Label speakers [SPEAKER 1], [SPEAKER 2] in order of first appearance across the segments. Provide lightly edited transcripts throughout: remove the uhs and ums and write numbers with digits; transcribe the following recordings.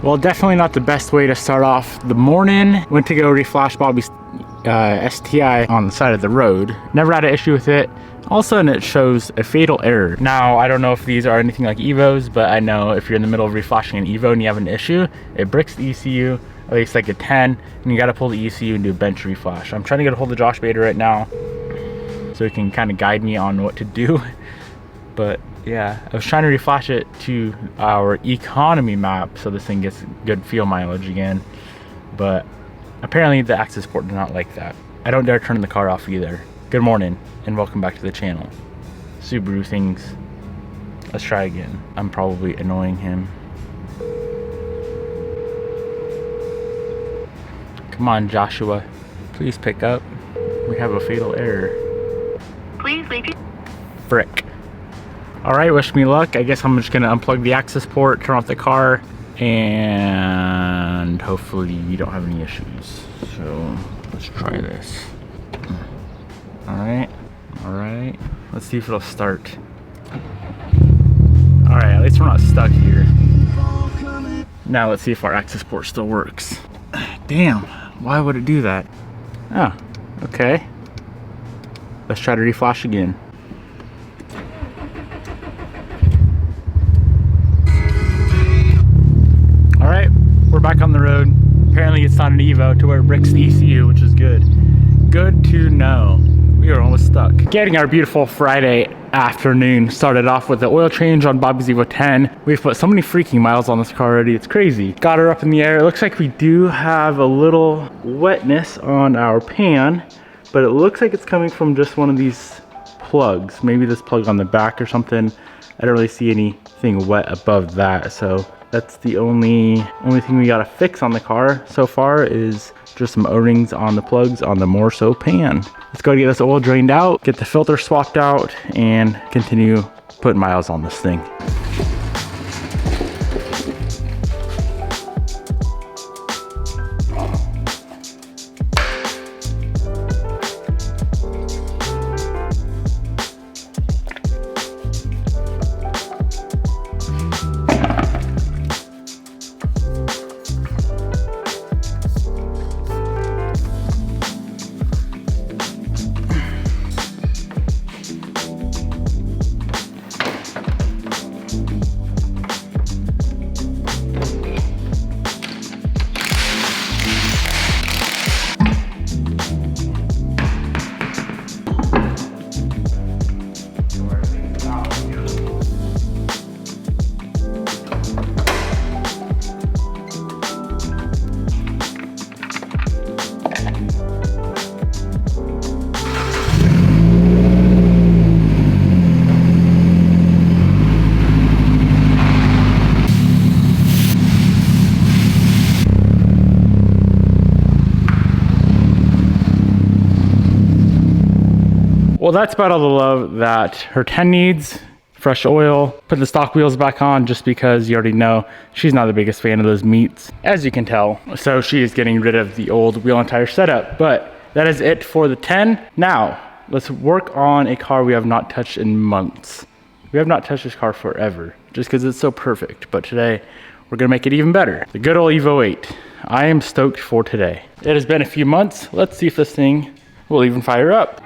[SPEAKER 1] Well, definitely not the best way to start off the morning. Went to go reflash Bobby's STI on the side of the road. Never had an issue with it. All of a sudden it shows a fatal error. Now, I don't know if these are anything like Evos, but I know if you're in the middle of reflashing an Evo and you have an issue, it bricks the ECU, at least like a 10, and you gotta pull the ECU and do a bench reflash. I'm trying to get a hold of Josh Bader right now so he can kind of guide me on what to do. But yeah, I was trying to reflash it to our economy map so this thing gets good fuel mileage again. But apparently the access port did not like that. I don't dare turn the car off either. Good morning and welcome back to the channel. Subaru things. Let's try again. I'm probably annoying him. Come on, Joshua. Please pick up. We have a fatal error.
[SPEAKER 2] Please leave your...
[SPEAKER 1] Frick. Alright, wish me luck. I guess I'm just gonna unplug the access port, turn off the car, and hopefully you don't have any issues. So let's try this. Alright, alright. Let's see if it'll start. Alright, at least we're not stuck here. Now let's see if our access port still works. Damn, why would it do that? Oh, okay. Let's try to reflash again. Alright, we're back on the road. Apparently it's not an Evo to where it bricks the ECU, which is good. Good to know. We are almost stuck. Getting our beautiful Friday afternoon started off with the oil change on Bobby's Evo 10. We've put so many freaking miles on this car already, it's crazy. Got her up in the air. It looks like we do have a little wetness on our pan, but it looks like it's coming from just one of these plugs. Maybe this plug on the back or something. I don't really see anything wet above that, so that's the only thing we gotta fix on the car so far is just some O-rings on the plugs on the Morso pan. Let's go get this oil drained out, get the filter swapped out, and continue putting miles on this thing. Well, that's about all the love that her 10 needs. Fresh oil, put the stock wheels back on just because you already know she's not the biggest fan of those meats, as you can tell. So she is getting rid of the old wheel and tire setup. But that is it for the 10. Now, let's work on a car we have not touched in months. We have not touched this car forever, just because it's so perfect. But today, we're gonna make it even better. The good old Evo 8. I am stoked for today. It has been a few months. Let's see if this thing will even fire up.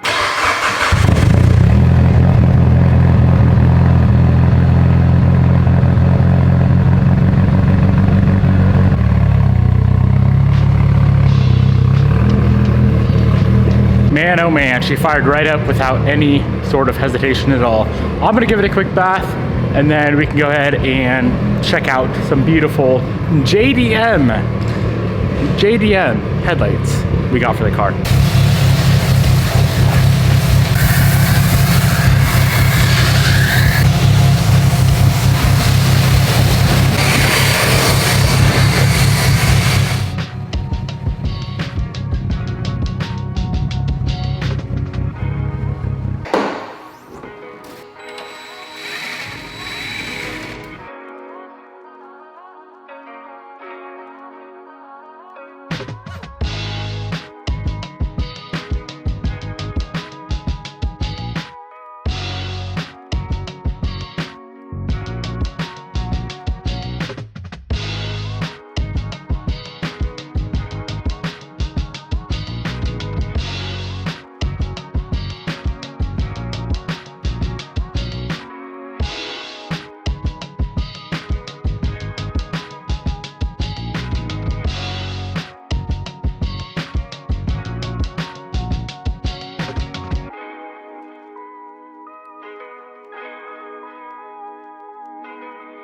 [SPEAKER 1] Man, oh man, she fired right up without any sort of hesitation at all. I'm gonna give it a quick bath and then we can go ahead and check out some beautiful JDM headlights we got for the car.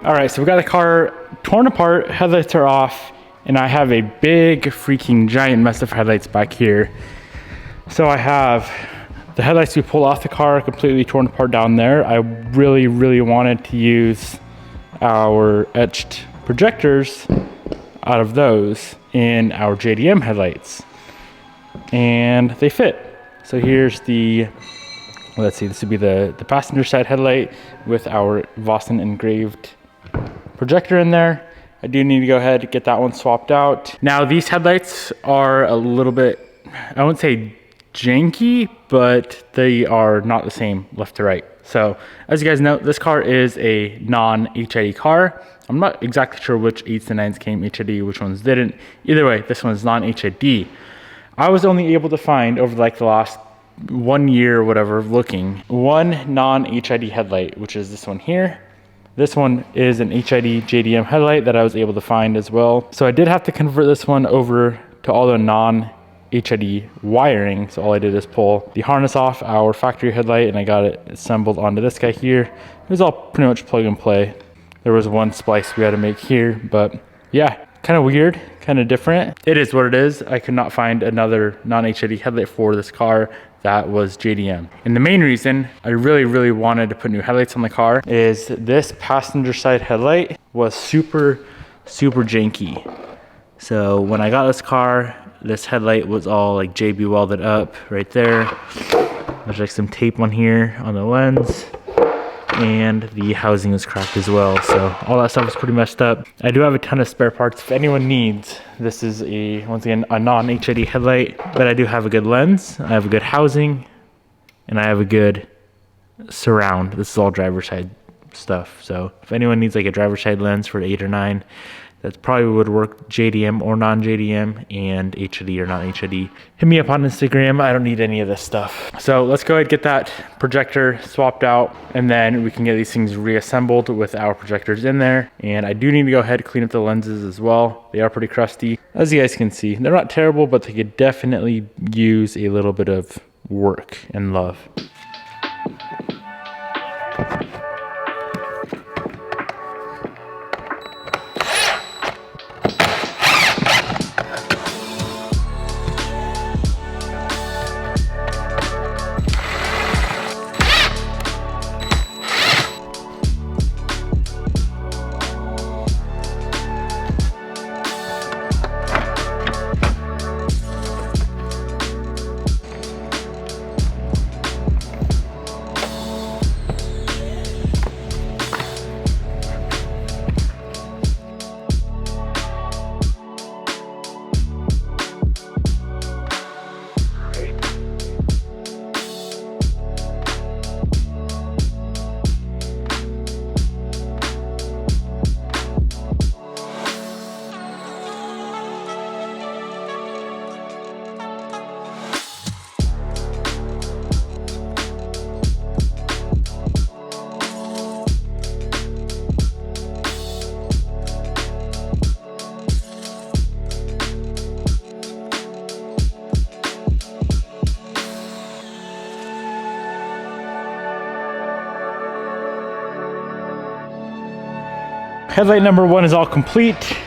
[SPEAKER 1] All right, so we got the car torn apart, headlights are off, and I have a big freaking giant mess of headlights back here. So I have the headlights we pulled off the car completely torn apart down there. I really wanted to use our etched projectors out of those in our JDM headlights, and they fit. So here's the, let's see, this would be the passenger side headlight with our Vossen engraved projector in there. I do need to go ahead and get that one swapped out. Now these headlights are a little bit, I wouldn't say janky, but they are not the same left to right. So as you guys know, this car is a non-HID car. I'm not exactly sure which 8s and 9s came HID, which ones didn't. Either way, this one's non-HID. I was only able to find over like the last 1 year or whatever looking, one non-HID headlight, which is this one here. This one is an HID JDM headlight that I was able to find as well. So I did have to convert this one over to all the non-HID wiring. So all I did is pull the harness off our factory headlight and I got it assembled onto this guy here. It was all pretty much plug and play. There was one splice we had to make here, but yeah, kind of weird, kind of different. It is what it is. I could not find another non-HID headlight for this car that was JDM. And the main reason I really wanted to put new headlights on the car is this passenger side headlight was super janky. So when I got this car, this headlight was all like JB welded up right there. There's like some tape on here on the lens, and the housing was cracked as well. So all that stuff is pretty messed up. I do have a ton of spare parts if anyone needs. This is once again, a non-HID headlight, but I do have a good lens, I have a good housing, and I have a good surround. This is all driver side stuff. So if anyone needs like a driver side lens for 8 or 9, that probably would work JDM or non-JDM, and HID or non-HID. Hit me up on Instagram. I don't need any of this stuff. So let's go ahead and get that projector swapped out, and then we can get these things reassembled with our projectors in there. And I do need to go ahead and clean up the lenses as well. They are pretty crusty. As you guys can see, they're not terrible, but they could definitely use a little bit of work and love. Headlight number 1 is all complete.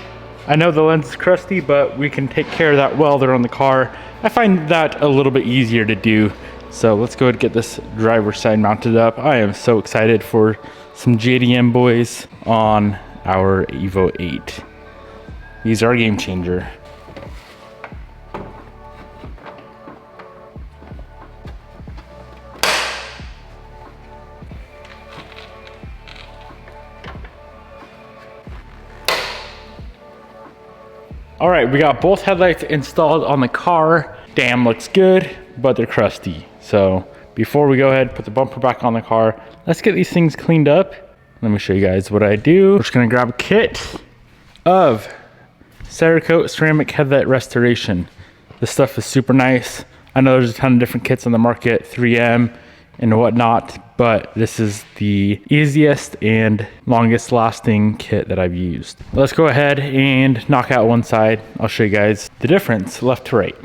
[SPEAKER 1] I know the lens is crusty, but we can take care of that welder on the car. I find that a little bit easier to do. So let's go ahead and get this driver's side mounted up. I am so excited for some JDM boys on our Evo 8. These are a game changer. All right, we got both headlights installed on the car. Damn, looks good, but they're crusty. So before we go ahead and put the bumper back on the car, let's get these things cleaned up. Let me show you guys what I do. We're just gonna grab a kit of Cerakote ceramic headlight restoration. This stuff is super nice. I know there's a ton of different kits on the market, 3M and whatnot, but this is the easiest and longest lasting kit that I've used. Let's go ahead and knock out one side. I'll show you guys the difference left to right.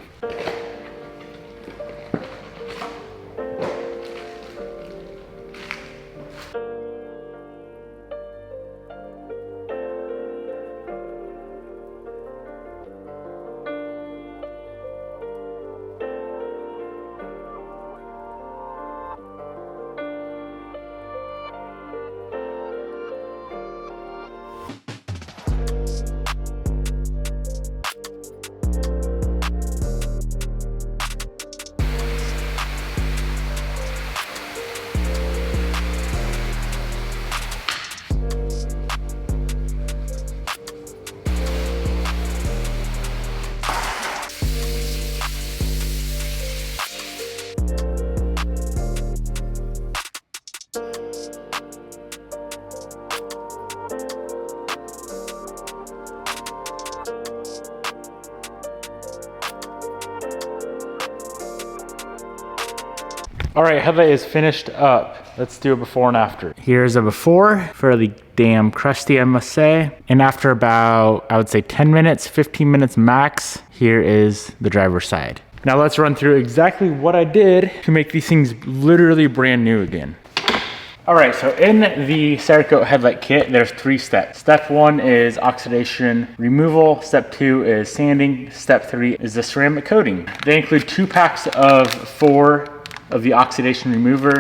[SPEAKER 1] All right, headlight is finished up. Let's do a before and after. Here's a before, fairly damn crusty, I must say. And after about, I would say 10 minutes, 15 minutes max, here is the driver's side. Now let's run through exactly what I did to make these things literally brand new again. All right, so in the Cerakote headlight kit, there's 3 steps. Step 1 is oxidation removal. Step 2 is sanding. Step 3 is the ceramic coating. They include 2 packs of 4 of the oxidation remover.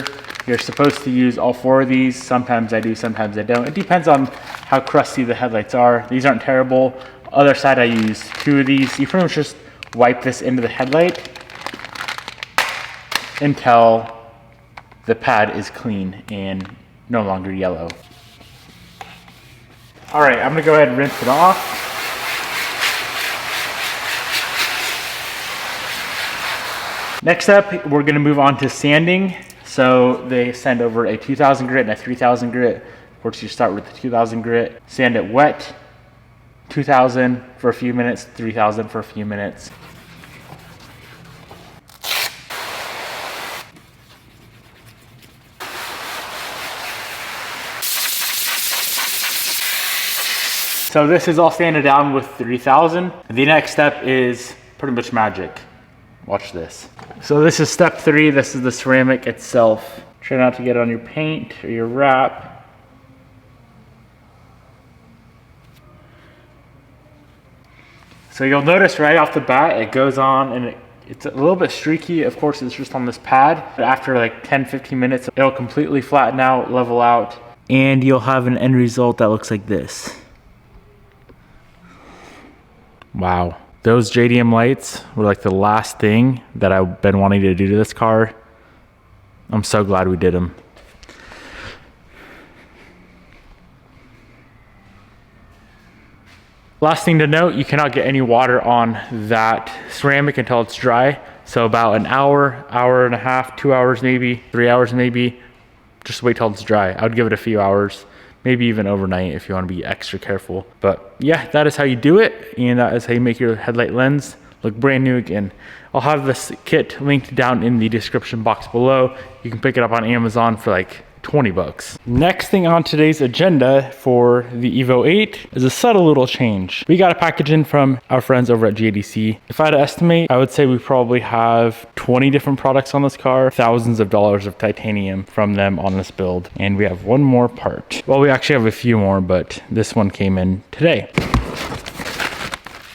[SPEAKER 1] You're supposed to use all 4 of these. Sometimes I do, sometimes I don't. It depends on how crusty the headlights are. These aren't terrible. Other side, I use 2 of these. You pretty much just wipe this into the headlight until the pad is clean and no longer yellow. All right, I'm gonna go ahead and rinse it off. Next up, we're gonna move on to sanding. So they send over a 2000 grit and a 3000 grit. Of course, you start with the 2000 grit, sand it wet, 2000 for a few minutes, 3000 for a few minutes. So this is all sanded down with 3000. The next step is pretty much magic. Watch this. So this is step 3. This is the ceramic itself. Try not to get on your paint or your wrap. So you'll notice right off the bat, it goes on and it's a little bit streaky. Of course, it's just on this pad. But after like 10-15 minutes, it'll completely flatten out, level out, and you'll have an end result that looks like this. Wow, those JDM lights were like the last thing that I've been wanting to do to this car. I'm so glad we did them. Last thing to note, you cannot get any water on that ceramic until it's dry. So about an hour, hour and a half, 2 hours maybe, 3 hours maybe. Just wait till it's dry. I would give it a few hours. Maybe even overnight if you want to be extra careful. But yeah, that is how you do it. And that is how you make your headlight lens look brand new again. I'll have this kit linked down in the description box below. You can pick it up on Amazon for like 20 bucks. Next thing on today's agenda for the Evo 8 is a subtle little change. We got a package in from our friends over at JDC. If I had to estimate, I would say we probably have 20 different products on this car, thousands of dollars of titanium from them on this build. And we have one more part. Well, we actually have a few more, but this one came in today.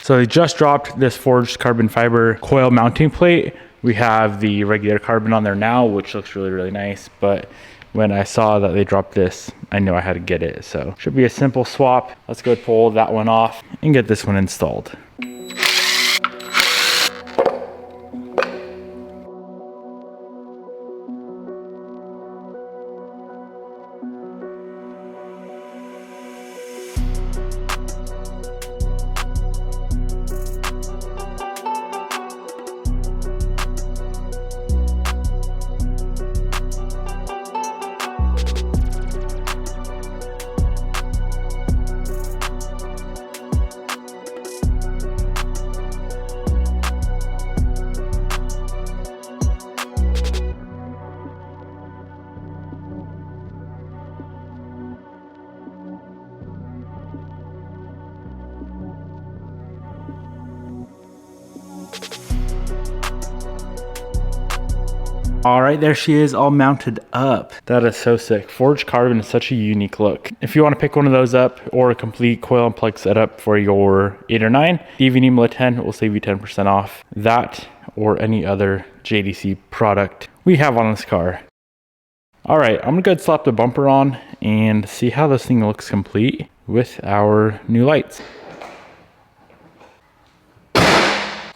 [SPEAKER 1] So they just dropped this forged carbon fiber coil mounting plate. We have the regular carbon on there now, which looks really, really nice. But when I saw that they dropped this, I knew I had to get it. So should be a simple swap. Let's go pull that one off and get this one installed. All right, there she is all mounted up. That is so sick. Forged carbon is such a unique look. If you want to pick one of those up or a complete coil and plug setup for your 8 or 9, Niemela 10 will save you 10% off that or any other JDC product we have on this car. All right, I'm gonna go ahead and slap the bumper on and see how this thing looks complete with our new lights.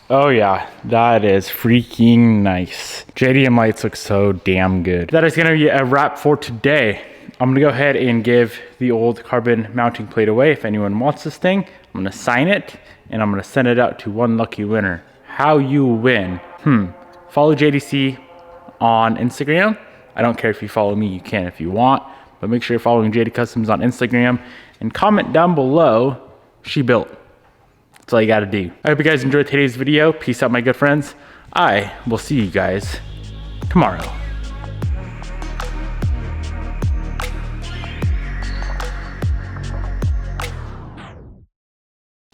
[SPEAKER 1] Oh yeah, that is freaking nice. JDM lights look so damn good. That is gonna be a wrap for today. I'm gonna go ahead and give the old carbon mounting plate away. If anyone wants this thing, I'm gonna sign it and I'm gonna send it out to one lucky winner. How you win? Follow JDC on Instagram. I don't care if you follow me, you can if you want, but make sure you're following JD Customs on Instagram and comment down below, she built. That's all you gotta do. I hope you guys enjoyed today's video. Peace out, my good friends. I will see you guys tomorrow.